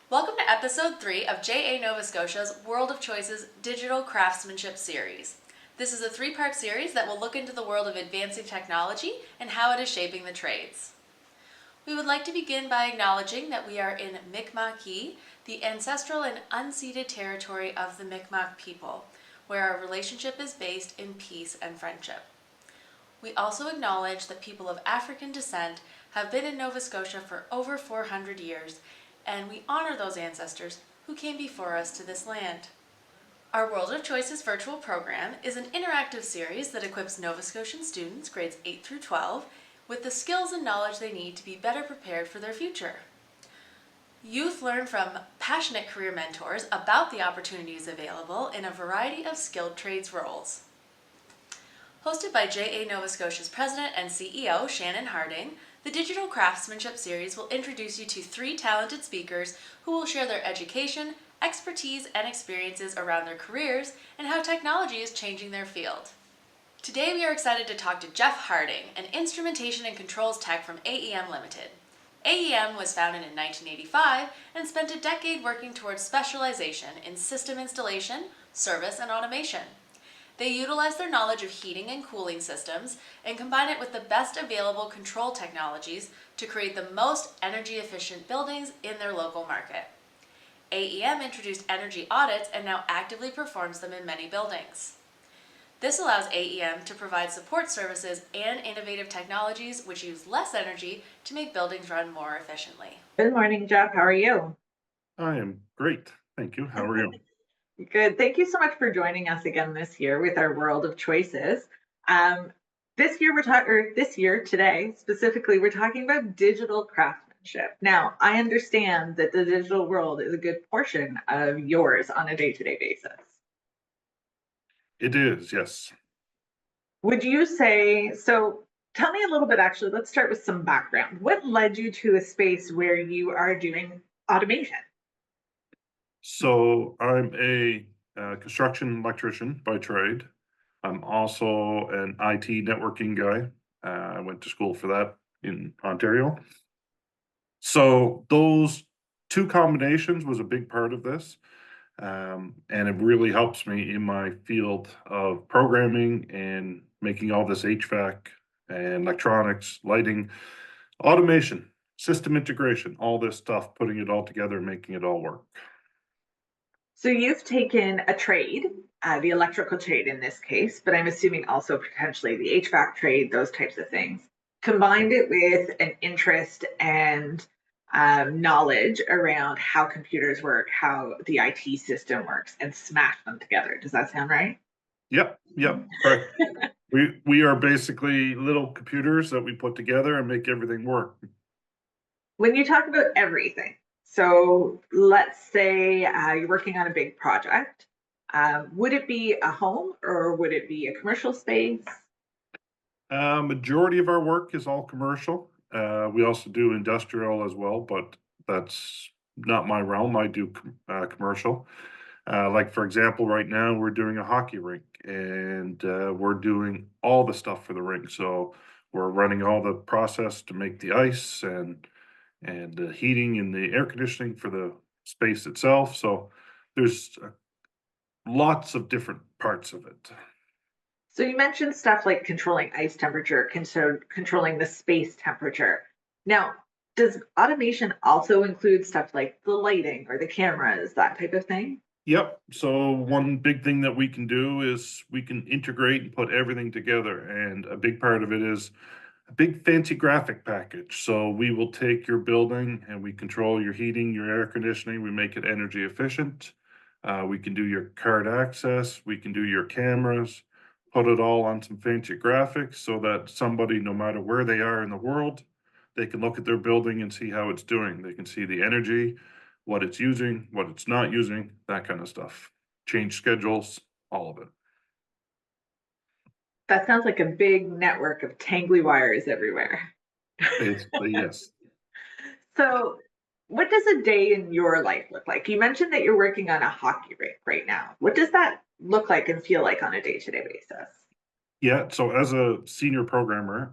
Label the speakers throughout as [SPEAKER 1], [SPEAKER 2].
[SPEAKER 1] Welcome to episode 3 of JA Nova Scotia's World of Choices Digital Craftsmanship series. This is a 3-part series that will look into the world of advancing technology and how it is shaping the trades. We would like to begin by acknowledging that we are in Mi'kmaq, the ancestral and unceded territory of the Mi'kmaq people, where our relationship is based in peace and friendship. We also acknowledge that people of African descent have been in Nova Scotia for over 400 years, and we honor those ancestors who came before us to this land. Our World of Choices virtual program is an interactive series that equips Nova Scotian students grades 8 through 12 with the skills and knowledge they need to be better prepared for their future. Youth learn from passionate career mentors about the opportunities available in a variety of skilled trades roles. Hosted by JA Nova Scotia's President and CEO, Shannon Harding, the Digital Craftsmanship series will introduce you to 3 talented speakers who will share their education, expertise, and experiences around their careers and how technology is changing their field. Today we are excited to talk to Jeff Harding, an Instrumentation and Controls Tech from AEM Ltd. AEM was founded in 1985 and spent a decade working towards specialization in system installation, service, and automation. They utilize their knowledge of heating and cooling systems and combine it with the best available control technologies to create the most energy efficient buildings in their local market. AEM introduced energy audits and now actively performs them in many buildings. This allows AEM to provide support services and innovative technologies which use less energy to make buildings run more efficiently.
[SPEAKER 2] Good morning, Jeff. How are you?
[SPEAKER 3] I am great. Thank you. How are you?
[SPEAKER 2] Good. Thank you so much for joining us again this year with our World of Choices. This year, today specifically, we're talking about digital craftsmanship. Now, I understand that the digital world is a good portion of yours on a day-to-day basis.
[SPEAKER 3] It is, yes.
[SPEAKER 2] Would you say so? Tell me a little bit, actually. Let's start with some background. What led you to a space where you are doing automation?
[SPEAKER 3] So I'm a construction electrician by trade. I'm also an IT networking guy. I went to school for that in Ontario. So those two combinations was a big part of this. And it really helps me in my field of programming and making all this HVAC and electronics, lighting, automation, system integration, all this stuff, putting it all together and making it all work.
[SPEAKER 2] So you've taken a trade, the electrical trade in this case, but I'm assuming also potentially the HVAC trade, those types of things, combined it with an interest and knowledge around how computers work, how the IT system works, and smash them together. Does that sound right?
[SPEAKER 3] Yep, correct. We are basically little computers that we put together and make everything work.
[SPEAKER 2] When you talk about everything, so let's say you're working on a big project, would it be a home or would it be a commercial space?
[SPEAKER 3] Majority of our work is all commercial. We also do industrial as well, but that's not my realm. I do commercial. Like for example, right now we're doing a hockey rink, and we're doing all the stuff for the rink. So we're running all the process to make the ice and the heating and the air conditioning for the space itself. So there's lots of different parts of it.
[SPEAKER 2] So you mentioned stuff like controlling ice temperature, controlling the space temperature. Now, does automation also include stuff like the lighting or the cameras, that type of thing?
[SPEAKER 3] Yep. So one big thing that we can do is we can integrate and put everything together. And a big part of it is a big fancy graphic package. So we will take your building and we control your heating, your air conditioning. We make it energy efficient. We can do your card access. We can do your cameras, put it all on some fancy graphics so that somebody, no matter where they are in the world, they can look at their building and see how it's doing. They can see the energy, what it's using, what it's not using, that kind of stuff. Change schedules, all of it.
[SPEAKER 2] That sounds like a big network of tangly wires everywhere.
[SPEAKER 3] Basically, yes.
[SPEAKER 2] So, what does a day in your life look like? You mentioned that you're working on a hockey rink right now. What does that look like and feel like on a day-to-day basis?
[SPEAKER 3] Yeah, so as a senior programmer,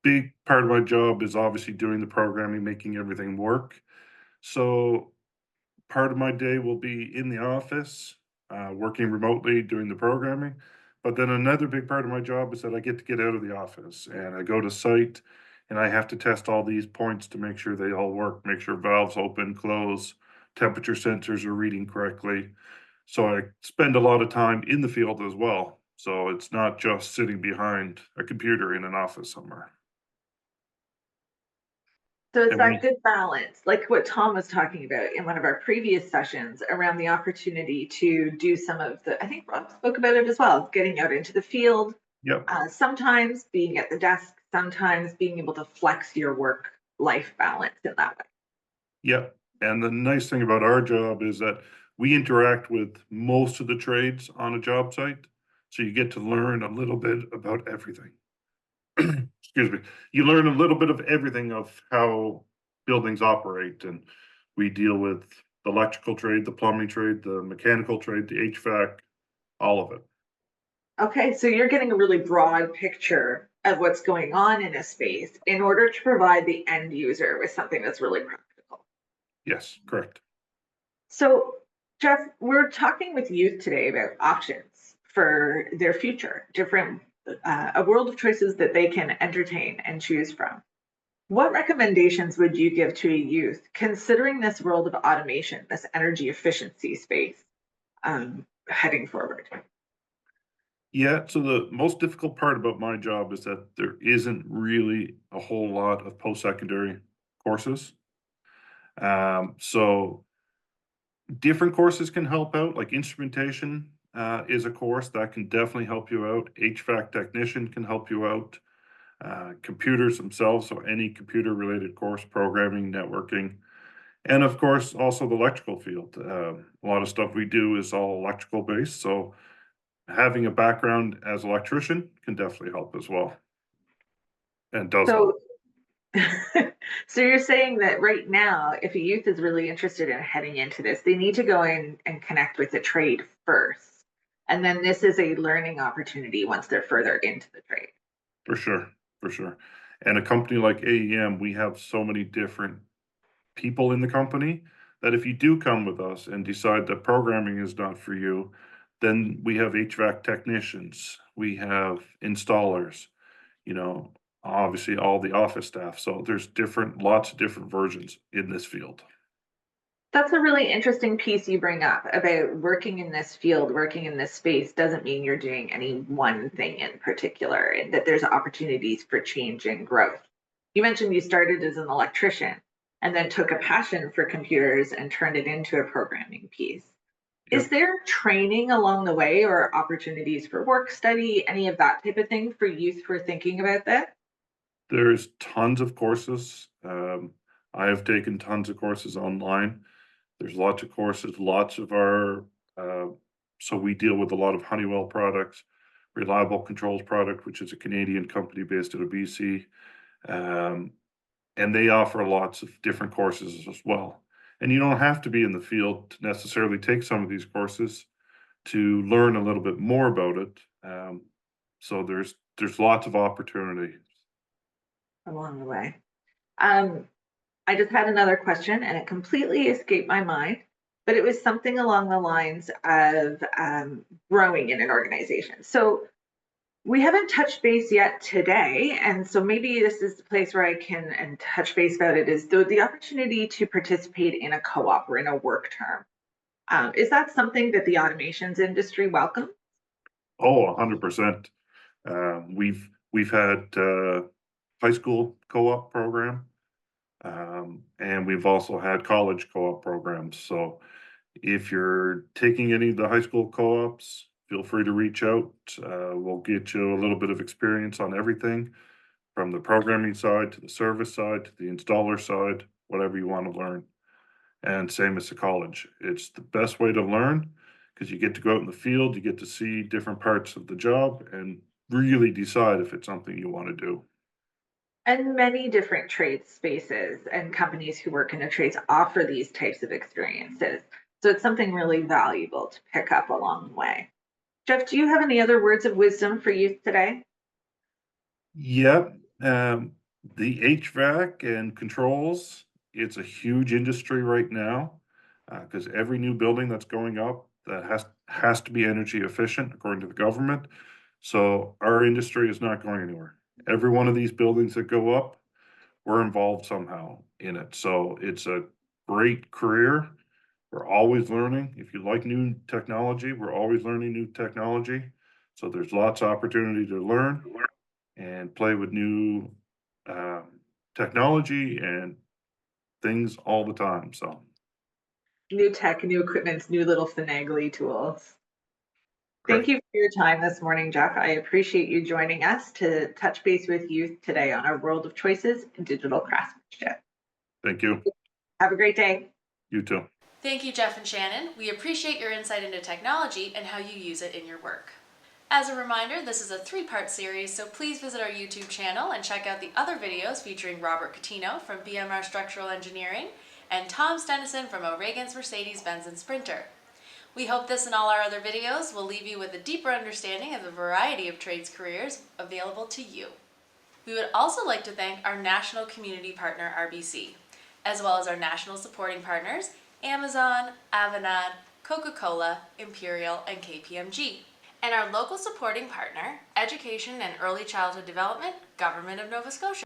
[SPEAKER 3] big part of my job is obviously doing the programming, making everything work. So part of my day will be in the office, working remotely, doing the programming. But then another big part of my job is that I get to get out of the office and I go to site and I have to test all these points to make sure they all work, make sure valves open, close, temperature sensors are reading correctly. So I spend a lot of time in the field as well. So it's not just sitting behind a computer in an office somewhere.
[SPEAKER 2] So it's
[SPEAKER 3] And
[SPEAKER 2] that
[SPEAKER 3] we,
[SPEAKER 2] good balance, like what Tom was talking about in one of our previous sessions around the opportunity to do some of the, I think Rob spoke about it as well, getting out into the field,
[SPEAKER 3] yep,
[SPEAKER 2] sometimes being at the desk, sometimes being able to flex your work life balance in that way.
[SPEAKER 3] yep. And the nice thing about our job is that we interact with most of the trades on a job site. So you get to learn a little bit about everything. Excuse me. You learn a little bit of everything of how buildings operate. And we deal with the electrical trade, the plumbing trade, the mechanical trade, the HVAC, all of it.
[SPEAKER 2] Okay, so you're getting a really broad picture of what's going on in a space in order to provide the end user with something that's really practical.
[SPEAKER 3] Yes, correct.
[SPEAKER 2] So, Jeff, we're talking with youth today about options for their future, different, a world of choices that they can entertain and choose from. What recommendations would you give to a youth considering this world of automation, this energy efficiency space heading forward?
[SPEAKER 3] Yeah, so the most difficult part about my job is that there isn't really a whole lot of post-secondary courses. So different courses can help out, like instrumentation is a course that can definitely help you out. HVAC technician can help you out. Computers themselves, so any computer related course, programming, networking, and of course also the electrical field. A lot of stuff we do is all electrical based, so having a background as an electrician can definitely help as well, and does help.
[SPEAKER 2] So, so you're saying that right now, if a youth is really interested in heading into this, they need to go in and connect with the trade first. And then this is a learning opportunity once they're further into the trade.
[SPEAKER 3] For sure, for sure. And a company like AEM, we have so many different people in the company that if you do come with us and decide that programming is not for you, then we have HVAC technicians, we have installers, you know, obviously all the office staff. So there's different, lots of different versions in this field.
[SPEAKER 2] That's a really interesting piece you bring up about working in this field, working in this space doesn't mean you're doing any one thing in particular, and that there's opportunities for change and growth. You mentioned you started as an electrician and then took a passion for computers and turned it into a programming piece. Is
[SPEAKER 3] Yep.
[SPEAKER 2] there training along the way or opportunities for work study, any of that type of thing for youth who are thinking about that?
[SPEAKER 3] There's tons of courses. I have taken tons of courses online. There's lots of courses, lots of our, uh, so we deal with a lot of Honeywell products, Reliable Controls product, which is a Canadian company based out of BC. Um, and they offer lots of different courses as well. And you don't have to be in the field to necessarily take some of these courses to learn a little bit more about it. So there's lots of opportunity.
[SPEAKER 2] Along the way. Um, I just had another question and it completely escaped my mind, but it was something along the lines of growing in an organization. So we haven't touched base yet today, and so maybe this is the place where I can and touch base about it is the opportunity to participate in a co-op or in a work term. Is that something that the automations industry welcomes?
[SPEAKER 3] Oh, 100%. We've had high school co-op program, and we've also had college co-op programs. So if you're taking any of the high school co-ops, feel free to reach out. We'll get you a little bit of experience on everything from the programming side to the service side to the installer side, whatever you want to learn. And same as the college. It's the best way to learn because you get to go out in the field, you get to see different parts of the job and really decide if it's something you want to do.
[SPEAKER 2] And many different trade spaces and companies who work in the trades offer these types of experiences. So it's something really valuable to pick up along the way. Jeff, do you have any other words of wisdom for youth today?
[SPEAKER 3] Yep. The HVAC and controls, it's a huge industry right now because every new building that's going up that has to be energy efficient according to the government. So our industry is not going anywhere. Every one of these buildings that go up, we're involved somehow in it. So it's a great career. We're always learning. If you like new technology, we're always learning new technology. So there's lots of opportunity to learn and play with new um, technology and things all the time. So
[SPEAKER 2] New tech, new equipment, new little finagly tools. Thank
[SPEAKER 3] great.
[SPEAKER 2] you for your time this morning, Jeff. I appreciate you joining us to touch base with you today on our world of choices in digital craftsmanship.
[SPEAKER 3] Thank you.
[SPEAKER 2] Have a great day.
[SPEAKER 3] You too.
[SPEAKER 1] Thank you, Jeff and Shannon. We appreciate your insight into technology and how you use it in your work. As a reminder, this is a 3-part series, so please visit our YouTube channel and check out the other videos featuring Robert Catino from BMR Structural Engineering and Tom Stennison from O'Regan's Mercedes-Benz and Sprinter. We hope this and all our other videos will leave you with a deeper understanding of the variety of trades careers available to you. We would also like to thank our national community partner, RBC, as well as our national supporting partners, Amazon, Avanade, Coca-Cola, Imperial, and KPMG. And our local supporting partner, Education and Early Childhood Development, Government of Nova Scotia.